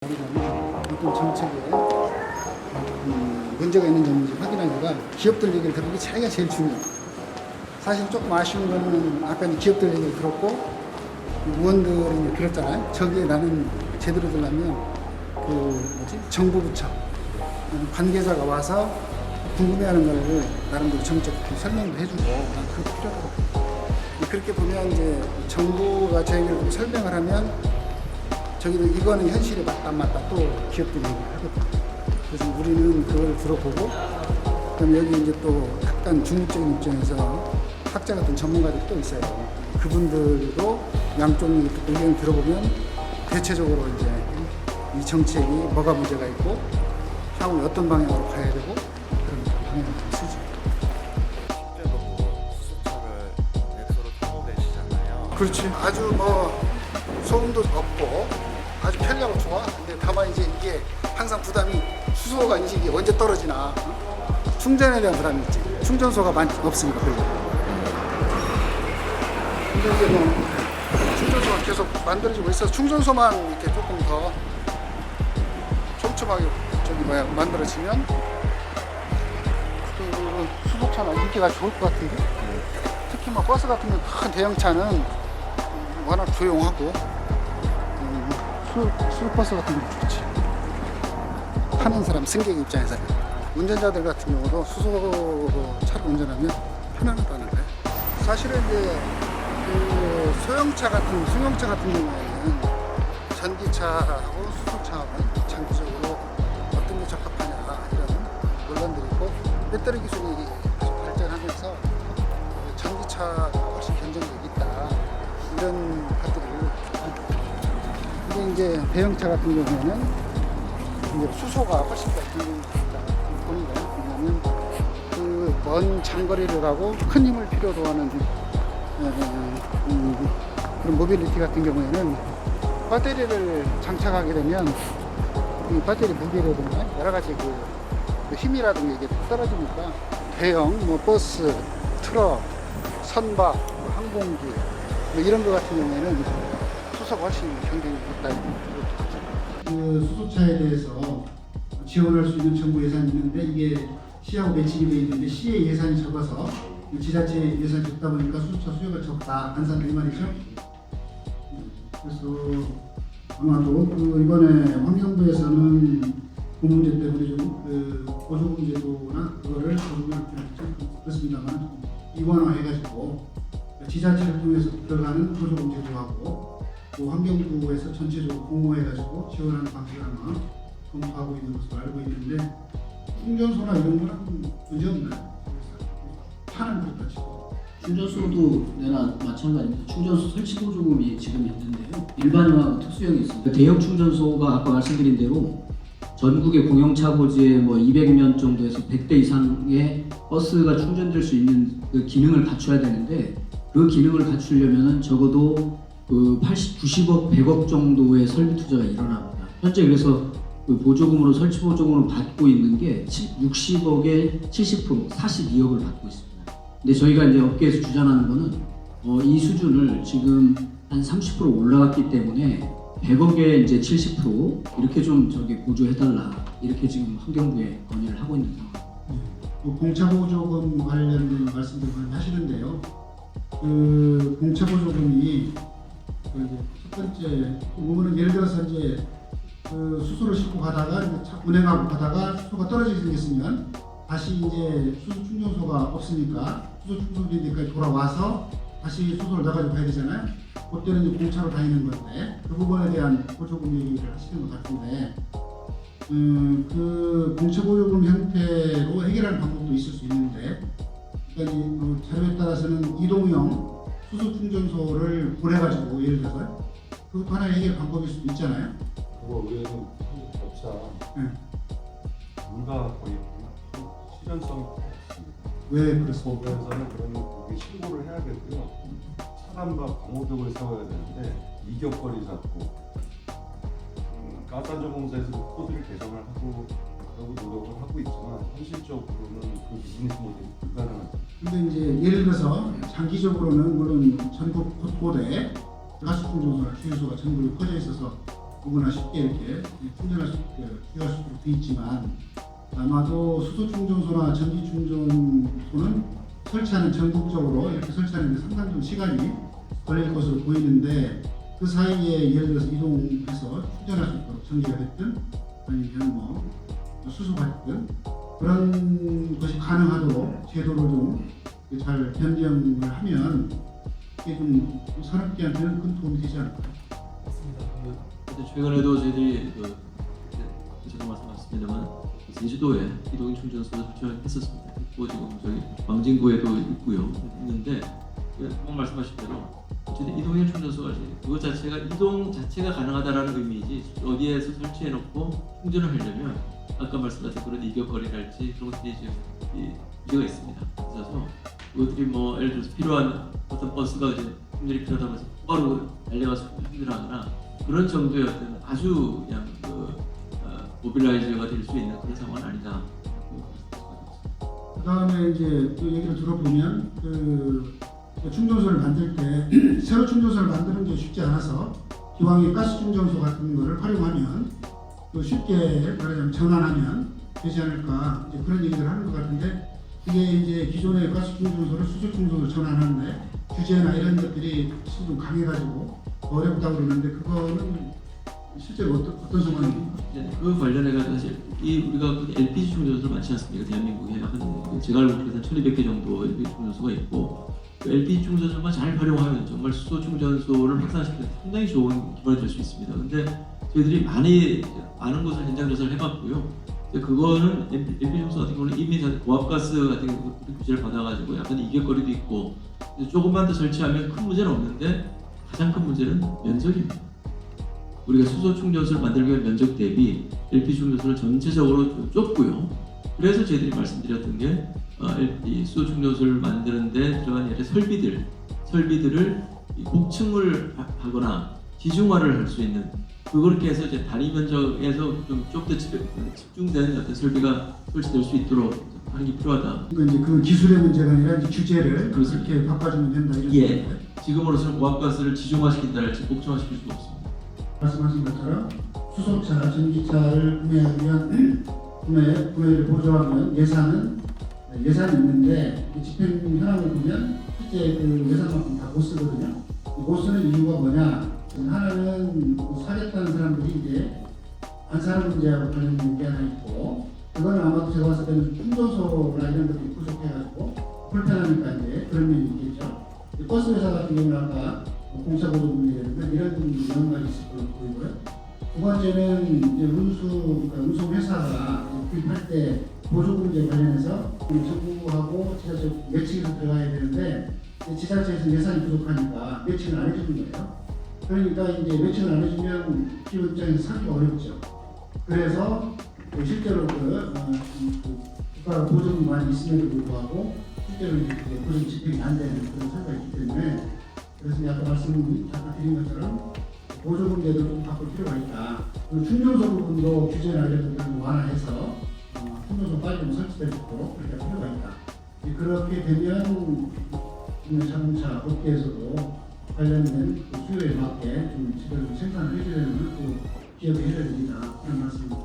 어떤 정책에 문제가 있는 점인지 확인하기가 기업들 얘기를 들은 게 자기가 제일 중요해요. 사실 조금 아쉬운 거는 아까 기업들 얘기를 들었고 의원들이 이제 들었잖아요. 저기에 나는 제대로 들려면 정부 부처 관계자가 와서 궁금해하는 거를 나름대로 정책적으로 설명도 해주고 그것도 필요하다고. 그렇게 보면 이제 정부가 저희에게 설명을 하면 저기는 이거는 현실에 맞다 안 맞다 또 기업들이 얘기를 하거든요. 그래서 우리는 그걸 들어보고 그럼 여기 이제 또 약간 중립적인 입장에서 학자 같은 전문가들이 또 있어요. 그분들도 양쪽 의견을 들어보면 대체적으로 이제 이 정책이 뭐가 문제가 있고 향후 어떤 방향으로 가야 되고 그런 방향을 쓰죠. 실제로 수소차를 넥소로 타고 계시잖아요. 그렇지. 아주 소음도 없고 아주 편리하고 좋아. 근데 다만 이제 이게 항상 부담이 수소가 이제 이게 언제 떨어지나 충전에 대한 부담이 있지. 충전소가 없으니까 별로. 근데 이제 충전소가 계속 만들어지고 있어서 충전소만 이렇게 조금 더 촘촘하게 만들어지면 수소차는 인기가 좋을 것 같은데. 특히 버스 같은 경우 큰 대형차는 워낙 조용하고 술버스 같은 경우 좋지. 타는 사람 승객 입장에서는 운전자들 같은 경우도 수소차를 운전하면 편안하다는 거예요. 사실은 이제 소형차 같은 승용차 같은 경우에는 전기차하고 수소차하고 장기적으로 어떤 게 적합하냐 이런 논란들이 있고 배터리 기술이 발전하면서 전기차가 훨씬 경쟁력이 있다 이런 것들을. 근데 이제 대형차 같은 경우에는 이제 수소가 훨씬 더 경쟁력이 있다 보는 거예요. 왜냐하면 그 먼 장거리를 가고 큰 힘을 필요로 하는 그런 모빌리티 같은 경우에는 배터리를 장착하게 되면 이 배터리 무게라든가 여러 가지 그 힘이라든가 이게 떨어지니까 대형 버스, 트럭, 선박, 항공기 이런 거 같은 경우에는 수소가 훨씬 경쟁력이 있다. 그 수소차에 대해서 지원할 수 있는 정부 예산이 있는데 이게 시하고 매칭이 되어 있는데 시의 예산이 적어서 지자체 예산이 적다 보니까 수소차 수요가 적다 안산도 이 말이죠. 그래서 아마도 이번에 환경부에서는 그 문제 때문에 좀 보조금 제도나 그거를 그렇습니다만 이관화해가지고 지자체를 통해서 들어가는 보조금 제도하고 또 환경부에서 전체적으로 공모해가지고 지원하는 방식을 아마 검토하고 있는 것으로 알고 있는데 충전소나 이런 거는 문제 없나요? 차는 그렇다 치고 충전소도 내나 마찬가지입니다. 충전소 설치 보조금이 지금 있는데요. 일반화하고 특수형이 있습니다. 대형 충전소가 아까 말씀드린 대로 전국의 공영차 고지에 200년 정도에서 100대 이상의 버스가 충전될 수 있는 그 기능을 갖춰야 되는데 그 기능을 갖추려면은 적어도 90억, 100억 정도의 설비 투자가 일어납니다. 현재 그래서 그 보조금으로 설치 보조금으로 받고 있는 게 60억에 70%, 42억을 받고 있습니다. 근데 저희가 이제 업계에서 주장하는 거는 이 수준을 지금 한 30% 올라갔기 때문에 100억에 이제 70% 이렇게 좀 보조해달라 이렇게 지금 환경부에 건의를 하고 있는 상황입니다. 공차보조금 관련된 말씀들 많이 하시는데요. 그 공차보조금이 첫 번째 보면은 예를 들어서 이제 그 수소를 싣고 가다가 운행하고 가다가 수소가 떨어지게 생겼으면 다시 이제 수소 충전소가 없으니까 수소 충전소까지 돌아와서 다시 수소를 넣어가지고 가야 되잖아요. 그때는 이제 공차로 다니는 건데 그 부분에 대한 보조금 얘기를 하시는 것 같은데 그 공차 보조금 형태로 해결하는 방법도 있을 수 있는데 그러니까 이 자료에 따라서는 이동형 수소 충전소를 보내가지고 예를 들어서 그것도 하나의 해결 방법일 수도 있잖아요. 그거 외에는 업사 물가 거의 실현성이 없습니다. 왜 그렇습니까? 법에서는 그러면 그게 신고를 해야 되고요. 차단과 방호벽을 세워야 되는데 이격거리 잡고 가스안전공사에서 코드를 개정을 하고 노력을 하고 있지만 현실적으로는 그 비즈니스 모델이 불가능합니다. 근데 이제 예를 들어서 장기적으로는 물론 전국 곳곳에 가스 충전소나 주유소가 전국에 퍼져 있어서 누구나 쉽게 이렇게 충전할 수 있게 비교할 수 있도록 되어 있지만 아마도 수소 충전소나 전기 충전소는 설치하는 전국적으로 이렇게 설치하는 데 상당히 좀 시간이 걸릴 것으로 보이는데 그 사이에 예를 들어서 이동해서 충전할 수 있도록 전기가 됐든 아니면 뭐 수소가 됐든 그런 것이 가능하도록 제도를 좀 잘 변경을 하면 이게 좀 산업계한테는 큰 도움이 되지 않을까요? 근데 최근에도 저희들이 제가 말씀하셨습니다만 제주도에 이동 충전소를 설치했었습니다. 또 지금 저희 광진구에도 있는데 한번 말씀하신 대로 어쨌든 이동형 충전소가 그것 자체가 이동 자체가 가능하다라는 의미이지 어디에서 설치해놓고 충전을 하려면 아까 말씀하신 그런 이격거리랄지 그런 것들이 지금 문제가 있습니다. 그래서 그것들이 뭐 예를 들어서 필요한 어떤 버스가 이제 충전이 필요하다고 해서 바로 달려가서 충전하거나 그런 정도의 어떤 아주 그냥 모빌라이저가 될 수 있는 그런 상황은 아니다. 그 다음에 이제 또 얘기를 들어보면 그 충전소를 만들 때 새로 충전소를 만드는 게 쉽지 않아서 기왕에 가스 충전소 같은 거를 활용하면 또 쉽게 말하자면 전환하면 되지 않을까 이제 그런 얘기를 하는 것 같은데 이게 이제 기존의 가스 충전소를 수소 충전소로 전환하는데 규제나 이런 것들이 좀 강해가지고 어렵다고 그러는데 그거는 실제로 어떤 상황입니까? 그 관련해서 사실 우리가 LPG 충전소를 많지 않습니까? 대한민국에 한 제가 알고 있는 한 1,200개 정도 LPG 충전소가 있고 그 LPG 충전소만 잘 활용하면 정말 수소 충전소를 확산시키는 데 상당히 좋은 기반이 될 수 있습니다. 근데 저희들이 많은 곳을 현장 조사를 해봤고요. 그거는 LPG 충전소 같은 경우는 이미 고압가스 같은 경우 규제를 받아가지고 약간 이격거리도 있고 조금만 더 설치하면 큰 문제는 없는데 가장 큰 문제는 면적입니다. 우리가 수소 충전소를 만들기 위한 면적 대비 LPG 충전소는 전체적으로 좀 좁고요. 그래서 저희들이 말씀드렸던 게 이 수소 충전소를 만드는데 들어간 여러 설비들을 복층을 하거나 지중화를 할 수 있는 그렇게 해서 이제 단위 면적에서 좀 더 집중된 어떤 설비가 설치될 수 있도록 하는 게 필요하다. 그러니까 이제 그 기술의 문제가 아니라 이제 규제를 그렇습니다. 그렇게 바꿔주면 된다 이런 예. 얘기인데 지금으로서는 고압가스를 지중화시킨다 할지 복층화시킬 수가 없습니다. 말씀하신 것처럼 수소차, 전기차를 구매하기 위한 구매를 보조하면 예산이 있는데 집행 현황을 보면 실제 그 예산만큼 다 못 쓰거든요. 못 쓰는 이유가 뭐냐? 하나는 사겠다는 사람들이 이제 안 사는 문제하고 관련된 게 하나 있고 그거는 아마도 제가 봤을 때는 충전소나 이런 것들이 부족해가지고 불편하니까 이제 그런 면이 있겠죠. 버스 회사 같은 경우는 아까 공사 보조 문제라든가 이런 연관이 있을 걸로 보이고요. 두 번째는 이제 운송 회사가 구입할 때 보조 문제 관련해서 정부하고 지자체 매칭해서 들어가야 되는데 지자체에서 예산이 부족하니까 매칭을 안 해주는 거예요. 그러니까 이제 매칭을 안 해주면 기업 입장에서 사기가 어렵죠. 그래서 실제로 국가 보조금이 많이 있음에도 불구하고 실제로 이제 보조금 집행이 안 되는 그런 사례가 있기 때문에 그래서 아까 잠깐 드린 것처럼 보조금 제도를 좀 바꿀 필요가 있다. 그리고 충전소 부분도 규제나 이런 것들을 완화해서 충전소 빨리 좀 설치될 수 있도록 그렇게 할 필요가 있다. 그렇게 되면 자동차 업계에서도 관련된 그 수요에 맞게 좀 제대로 생산을 해줘야 되는 또 기업이 해줘야 됩니다. 그런 말씀입니다.